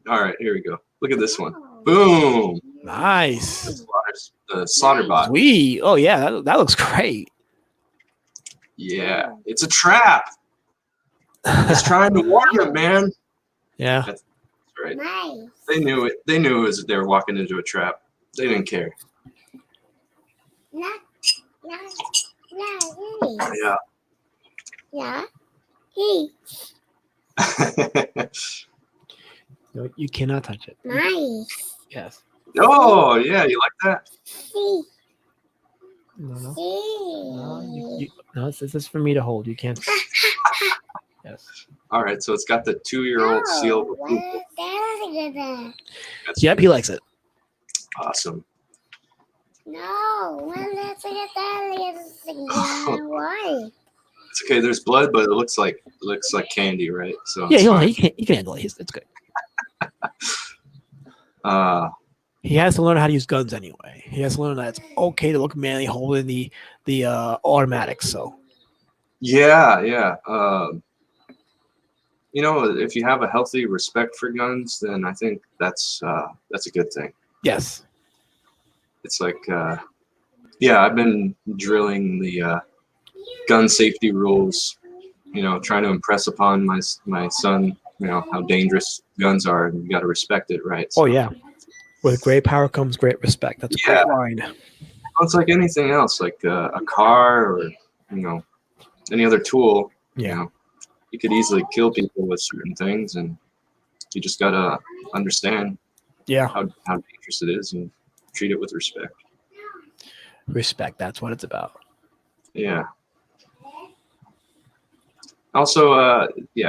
All right, here we go. Look at this one. Boom. Nice. The slaughter bot. Sweet. Oh yeah, that looks great. Yeah, it's a trap. It's trying to warn them, man. Yeah. That's right. Nice. They knew it. They knew it was they were walking into a trap. They didn't care. Yeah. Yeah. Hey. No, you cannot touch it. Nice. Yes. Oh, yeah, you like that? See. No. No, this is for me to hold. You can't. Yes. All right, so it's got the 2-year-old seal of approval. Yep, he likes it. Awesome. No, why? It's okay. There's blood, but it looks like candy, right? So Yeah, it's fine. he can handle it. It's good. He has to learn how to use guns anyway. He has to learn that it's okay to look manly holding the automatics. So yeah. You know, if you have a healthy respect for guns, then I think that's a good thing. Yes. It's like, I've been drilling the gun safety rules. You know, trying to impress upon my son, you know, how dangerous guns are, and you got to respect it, right? So, oh yeah, with great power comes great respect. That's a great line. It's like anything else, like a car or any other tool. Yeah. You know, you could easily kill people with certain things, and you just gotta understand how dangerous it is and treat it with respect. Respect, that's what it's about. Yeah. Also, you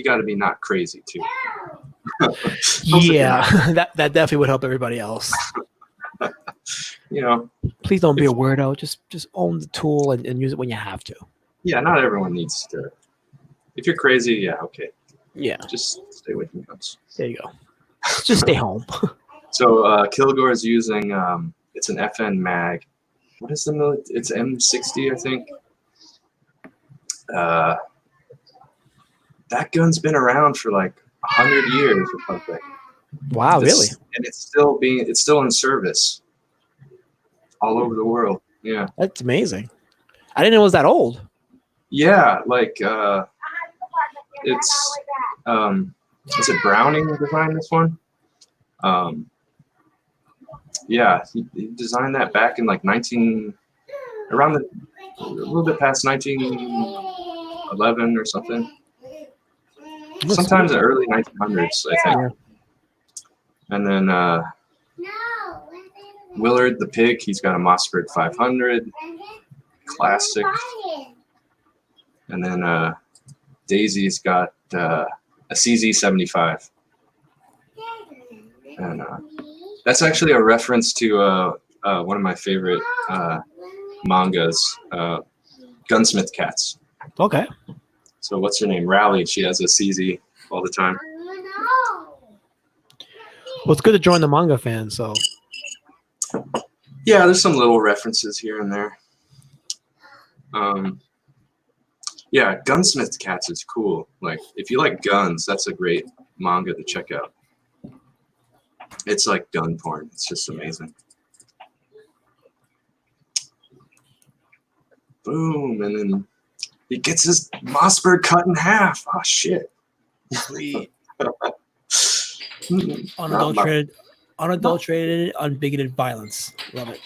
got to be not crazy too. Yeah, that definitely would help everybody else. You know, please don't be a weirdo. Just own the tool and use it when you have to. Yeah, not everyone needs to. If you're crazy, yeah, okay. Yeah. Just stay away from guns. There you go. Just stay home. So Kilgore is using it's an FN mag. What is the it's M60, I think. That gun's been around for like 100 years or something. Wow, really? And it's still in service all over the world. Yeah. That's amazing. I didn't know it was that old. Yeah, like it's is it Browning who designed this one? Yeah, he designed that back in like a little bit past 1911 or something. Sometimes the early 1900s, I think. Yeah. And then Willard the Pig, he's got a Mossberg 500, classic. And then Daisy's got a CZ75. And that's actually a reference to one of my favorite mangas, Gunsmith Cats. Okay. So what's her name? Rally. She has a CZ all the time. Well, it's good to join the manga fans. So. Yeah, there's some little references here and there. Yeah, Gunsmith Cats is cool. Like, if you like guns, that's a great manga to check out. It's like gun porn. It's just amazing. Boom, and then he gets his Mossberg cut in half. Oh shit! Sweet. Unadulterated, unbigoted violence. Love it.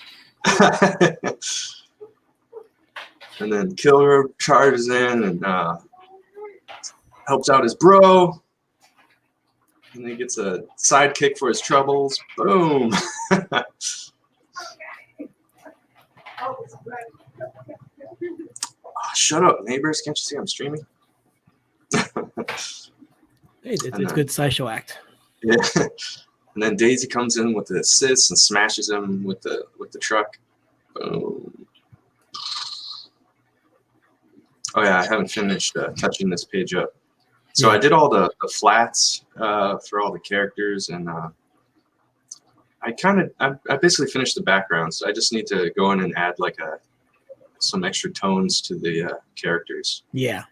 And then Killer charges in and helps out his bro. And then he gets a sidekick for his troubles. Boom. Oh, shut up, neighbors. Can't you see I'm streaming? Hey, it's a good sideshow act. Yeah. And then Daisy comes in with the assist and smashes him with the truck. Boom. Oh yeah, I haven't finished touching this page up. So I did all the flats for all the characters, and I basically finished the background. So I just need to go in and add like some extra tones to the characters. Yeah,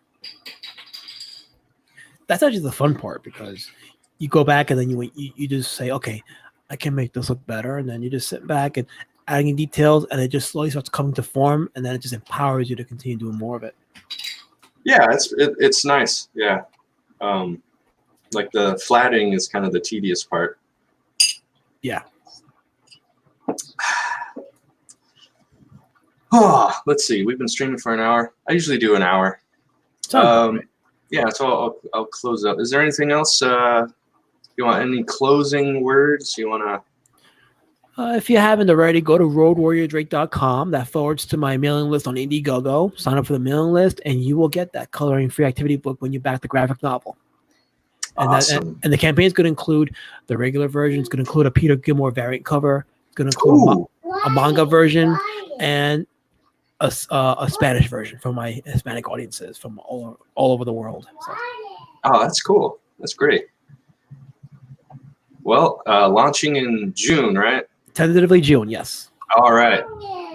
that's actually the fun part, because you go back and then you just say, okay, I can make this look better, and then you just sit back and adding in details, and it just slowly starts coming to form, and then it just empowers you to continue doing more of it. Yeah, it's nice. Yeah, like the flatting is kind of the tedious part. Yeah. Oh, let's see. We've been streaming for an hour. I usually do an hour. Yeah, so I'll close up. Is there anything else? You want any closing words? You want to? If you haven't already, go to roadwarriordrake.com. That forwards to my mailing list on Indiegogo. Sign up for the mailing list, and you will get that coloring free activity book when you back the graphic novel. And Awesome. and the campaign is going to include the regular version. It's going to include a Peter Gilmore variant cover. It's going to include a manga version and a Spanish version for my Hispanic audiences from all over the world. So. Oh, that's cool. That's great. Well, launching in June, right? Tentatively June, yes. All right.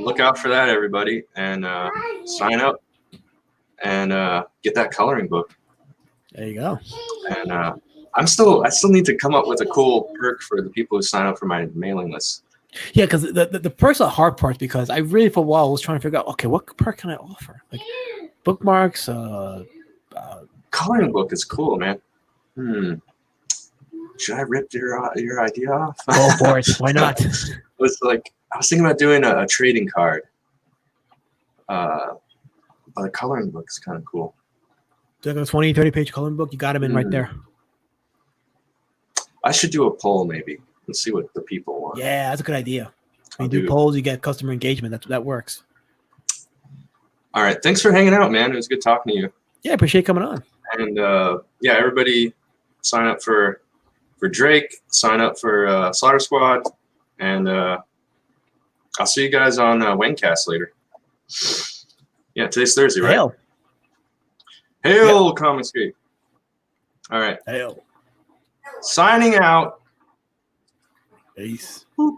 Look out for that, everybody, and sign up and get that coloring book. There you go. And I still need to come up with a cool perk for the people who sign up for my mailing list. Yeah, because the perks are hard parts, because I really for a while was trying to figure out, okay, what perk can I offer? Like bookmarks. Coloring book is cool, man. Should I rip your idea off? Go for it. Why not? I was thinking about doing a trading card. But a coloring book is kind of cool. Like a 20, 30-page coloring book, you got them in right there. I should do a poll maybe and see what the people want. Yeah, that's a good idea. When you do polls, you get customer engagement. That works. All right. Thanks for hanging out, man. It was good talking to you. Yeah, appreciate coming on. And yeah, everybody sign up for Drake, sign up for Slaughter Squad, and I'll see you guys on Wayncast later. Yeah, today's Thursday, right? Hail, Comicscape. All right. Hail. Signing out. Peace. Boop.